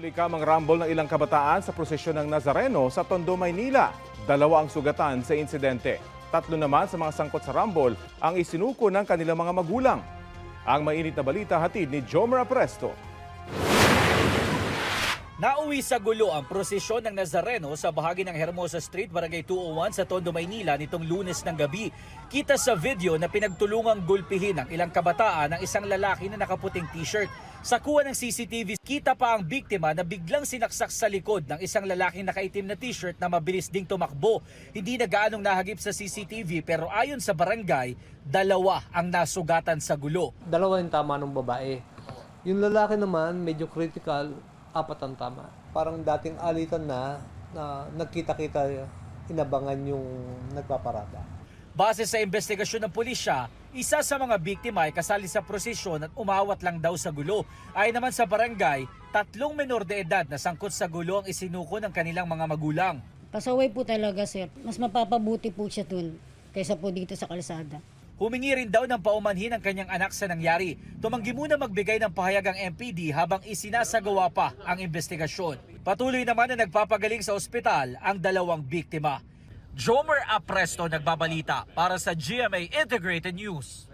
Huli ka rumble ng ilang kabataan sa prosesyon ng Nazareno sa Tondo, Maynila. 2 ang sugatan sa insidente. 3 naman sa mga sangkot sa rumble ang isinuko ng kanilang mga magulang. Ang mainit na balita hatid ni Jomar Presto. Nauwi sa gulo ang prosesyon ng Nazareno sa bahagi ng Hermosa Street, Barangay 201 sa Tondo, Maynila nitong Lunes ng gabi. Kita sa video na pinagtulungang gulpihin ng ilang kabataan ng isang lalaki na nakaputing t-shirt. Sa kuha ng CCTV, kita pa ang biktima na biglang sinaksak sa likod ng isang lalaking nakaitim na t-shirt na mabilis ding tumakbo. Hindi na gaanong nahagip sa CCTV pero ayon sa barangay, 2 ang nasugatan sa gulo. 2 yung tama ng babae. Yung lalaki naman, medyo critical, 4 ang tama. Parang dating alitan na nagkita-kita, inabangan yung nagpaparada. Base sa investigasyon ng pulisya, isa sa mga biktima ay kasali sa prosesyon at umawat lang daw sa gulo. Ayon naman sa barangay, 3 menor de edad na sangkot sa gulo ang isinuko ng kanilang mga magulang. Pasaway po talaga, sir. Mas mapapabuti po siya dun kaysa po dito sa kalsada. Humingi rin daw ng paumanhin ang kanyang anak sa nangyari. Tumanggi muna magbigay ng pahayag ang MPD habang isinasagawa pa ang investigasyon. Patuloy naman na nagpapagaling sa ospital ang 2 biktima. Jomer Apresto nagbabalita para sa GMA Integrated News.